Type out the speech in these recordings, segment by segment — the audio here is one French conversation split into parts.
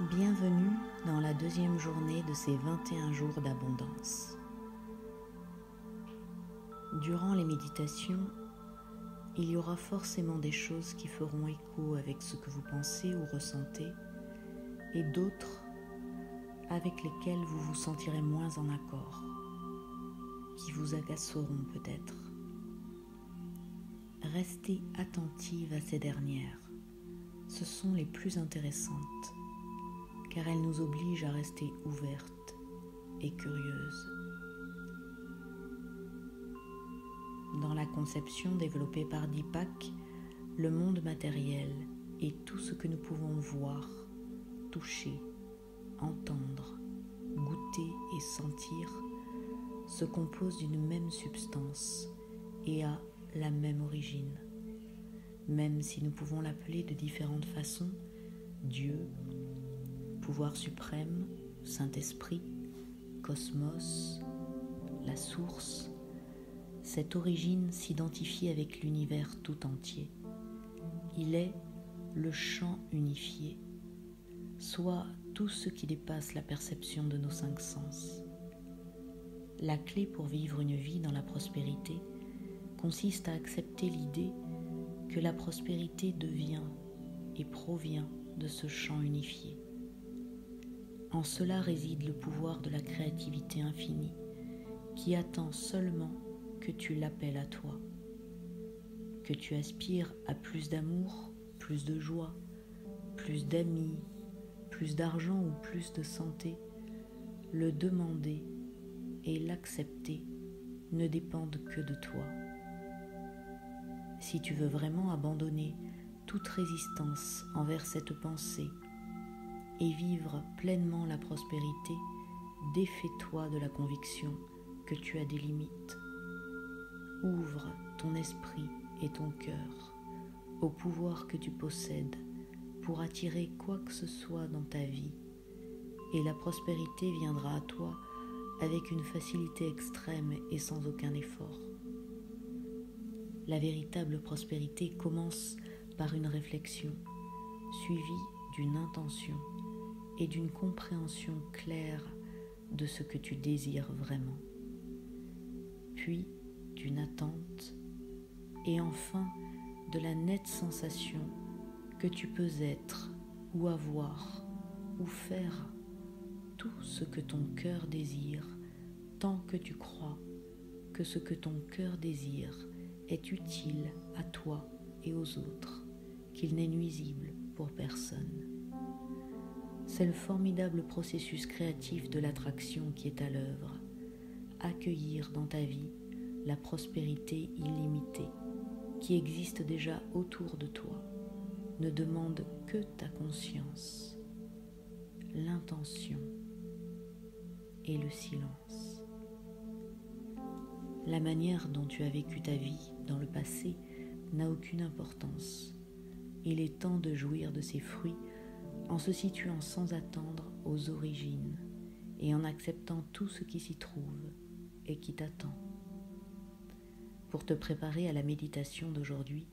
Bienvenue dans la deuxième journée de ces 21 jours d'abondance. Durant les méditations, il y aura forcément des choses qui feront écho avec ce que vous pensez ou ressentez et d'autres avec lesquelles vous vous sentirez moins en accord, qui vous agaceront peut-être. Restez attentive à ces dernières. Ce sont les plus intéressantes, car elles nous obligent à rester ouvertes et curieuses. Dans la conception développée par Deepak, le monde matériel et tout ce que nous pouvons voir, toucher, entendre, goûter et sentir se compose d'une même substance et a la même origine. Même si nous pouvons l'appeler de différentes façons, Dieu, pouvoir suprême, Saint-Esprit, cosmos, la source, cette origine s'identifie avec l'univers tout entier. Il est le champ unifié, soit tout ce qui dépasse la perception de nos 5 sens. La clé pour vivre une vie dans la prospérité consiste à accepter l'idée que la prospérité devient et provient de ce champ unifié. En cela réside le pouvoir de la créativité infinie qui attend seulement que tu l'appelles à toi, que tu aspires à plus d'amour, plus de joie, plus d'amis, plus d'argent ou plus de santé. Le demander et l'accepter ne dépendent que de toi. Si tu veux vraiment abandonner toute résistance envers cette pensée et vivre pleinement la prospérité, défais-toi de la conviction que tu as des limites. Ouvre ton esprit et ton cœur au pouvoir que tu possèdes pour attirer quoi que ce soit dans ta vie, et la prospérité viendra à toi avec une facilité extrême et sans aucun effort. La véritable prospérité commence par une réflexion, suivie d'une intention et d'une compréhension claire de ce que tu désires vraiment, puis d'une attente et enfin de la nette sensation que tu peux être ou avoir ou faire tout ce que ton cœur désire tant que tu crois que ce que ton cœur désire est utile à toi et aux autres, qu'il n'est nuisible pour personne. C'est le formidable processus créatif de l'attraction qui est à l'œuvre. Accueillir dans ta vie la prospérité illimitée qui existe déjà autour de toi ne demande que ta conscience, l'intention et le silence. La manière dont tu as vécu ta vie dans le passé n'a aucune importance. Il est temps de jouir de ses fruits en se situant sans attendre aux origines et en acceptant tout ce qui s'y trouve et qui t'attend. Pour te préparer à la méditation d'aujourd'hui,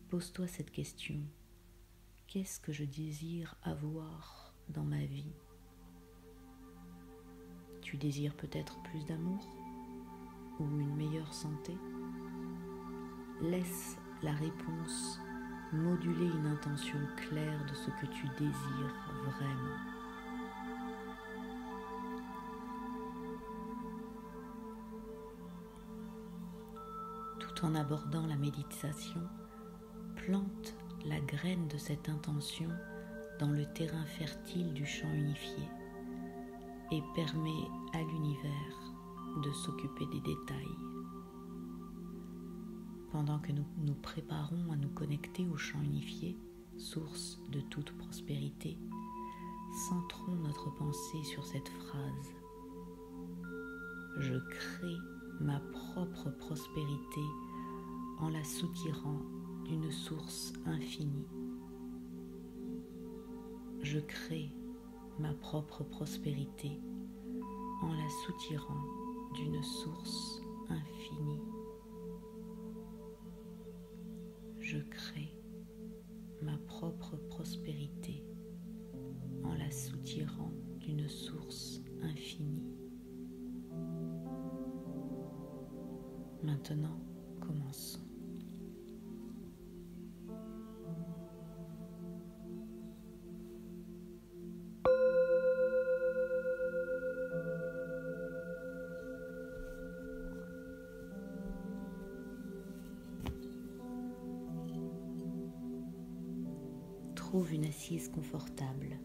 pose-toi cette question. Qu'est-ce que je désire avoir dans ma vie ? Tu désires peut-être plus d'amour ou une meilleure santé ? Laisse la réponse moduler une intention claire de ce que tu désires vraiment. Tout en abordant la méditation, plante la graine de cette intention dans le terrain fertile du champ unifié et permet à l'univers de s'occuper des détails. Pendant que nous nous préparons à nous connecter au champ unifié, source de toute prospérité, centrons notre pensée sur cette phrase. Je crée ma propre prospérité en la soutirant d'une source infinie. Je crée ma propre prospérité en la soutirant d'une source infinie. Je crée ma propre prospérité en Maintenant, commençons. Trouve une assise confortable.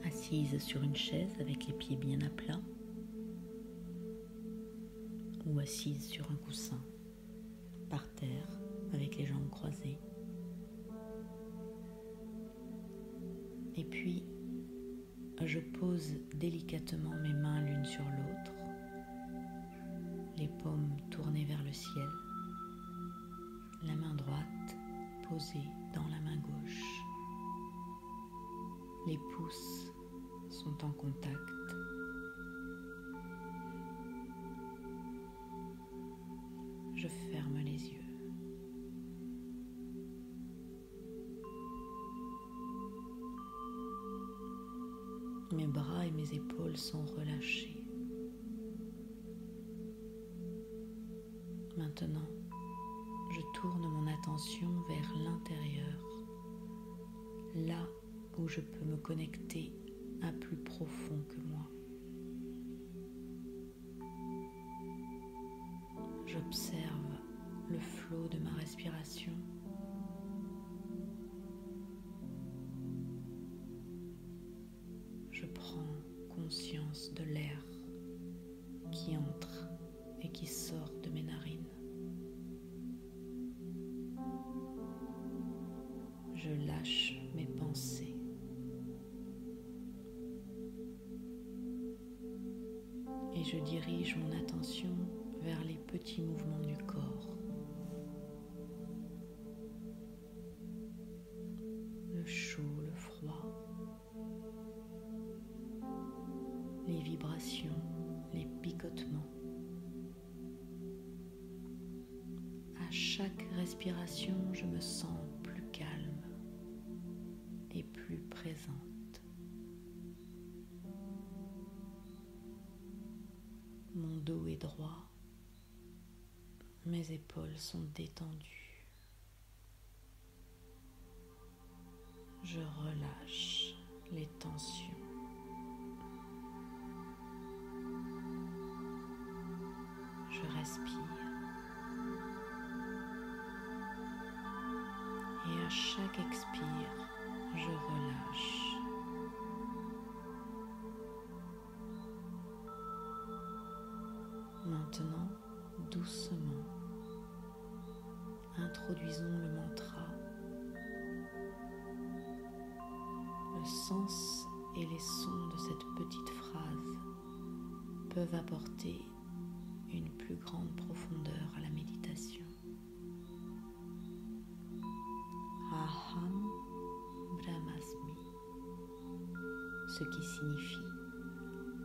Assise sur une chaise avec les pieds bien à plat ou assise sur un coussin, par terre avec les jambes croisées. Et puis, je pose délicatement mes mains l'une sur l'autre, les paumes tournées vers le ciel, la main droite posée dans la main gauche. Les pouces sont en contact. Je ferme les yeux. Mes bras et mes épaules sont relâchés. Maintenant, je tourne mon attention vers l'intérieur, là où je peux me connecter à plus profond que moi. J'observe le flot de ma respiration. Je prends conscience de l'air qui entre et qui sort de mes narines. Je lâche mes pensées. Et je dirige mon attention vers les petits mouvements du corps. Le chaud, le froid, les vibrations, les picotements. À chaque respiration, je me sens plus calme et plus présente. Mon dos est droit, mes épaules sont détendues. Je relâche les tensions. Je respire. Et à chaque expire, je relâche. Maintenant, doucement, introduisons le mantra. Le sens et les sons de cette petite phrase peuvent apporter une plus grande profondeur à la méditation. Aham Brahmasmi, ce qui signifie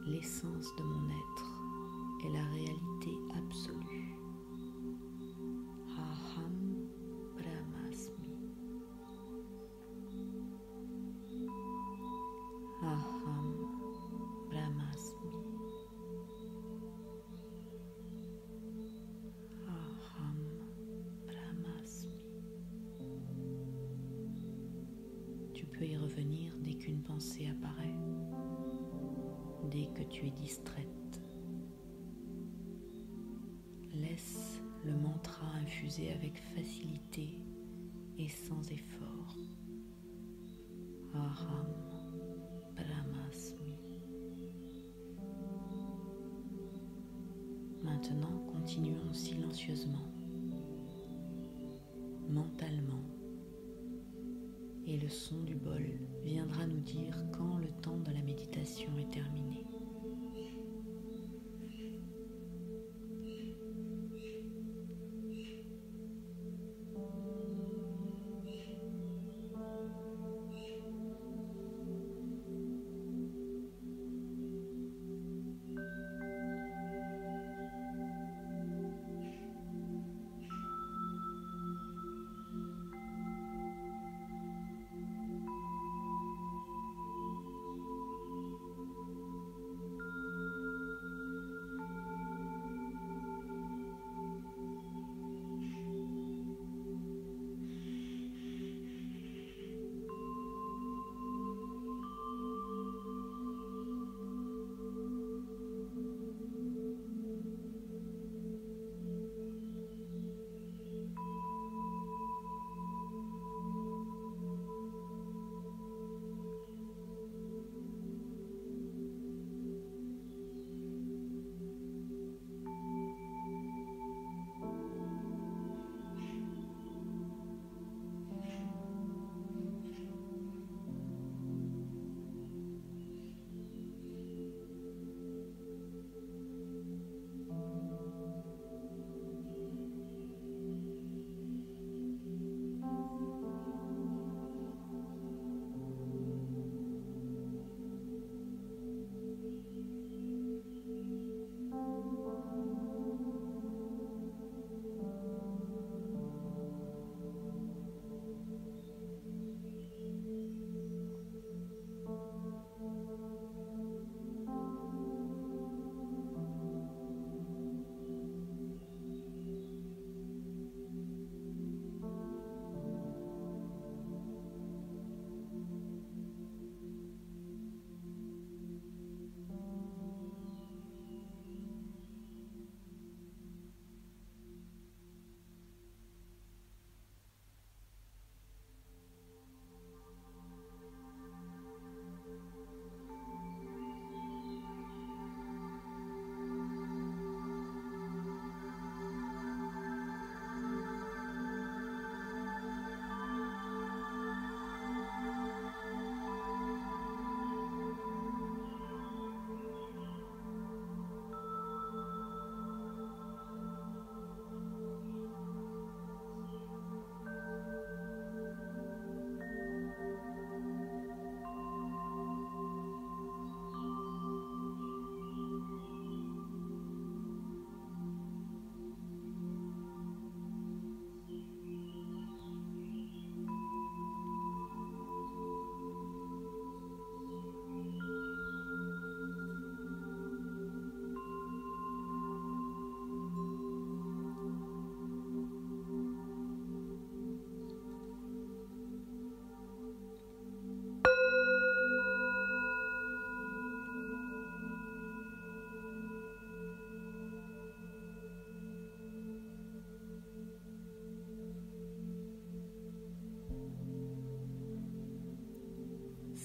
l'essence de mon être est la réalité absolue. Aham Brahmasmi. Aham Brahmasmi. Aham Brahmasmi. Tu peux y revenir dès qu'une pensée apparaît, dès que tu es distraite. Laisse le mantra infuser avec facilité et sans effort. Aham Brahmasmi. Maintenant, continuons silencieusement, mentalement, et le son du bol viendra nous dire quand le temps de la méditation est terminé.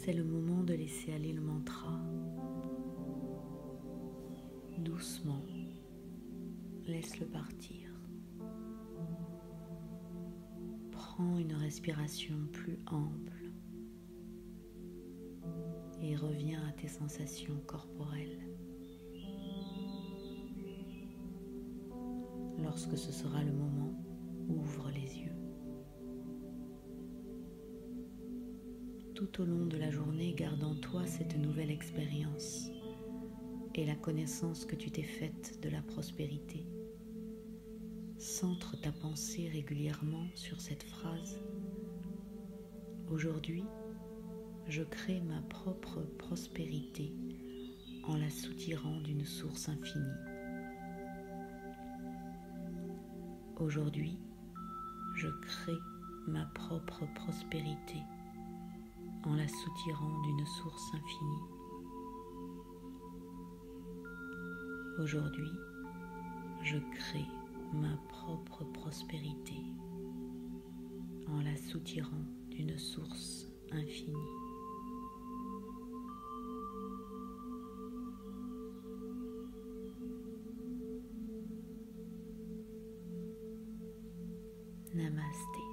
c'est le moment de laisser aller le mantra. Doucement, laisse-le partir. Prends une respiration plus ample et reviens à tes sensations corporelles. Lorsque ce sera le moment, ouvre les yeux. Tout au long de la journée, garde en toi cette nouvelle expérience et la connaissance que tu t'es faite de la prospérité. Centre ta pensée régulièrement sur cette phrase. Aujourd'hui, je crée ma propre prospérité en la soutirant d'une source infinie. Aujourd'hui, je crée ma propre prospérité en la soutirant d'une source infinie. Aujourd'hui, je crée ma propre prospérité en la soutirant d'une source infinie. Namasté.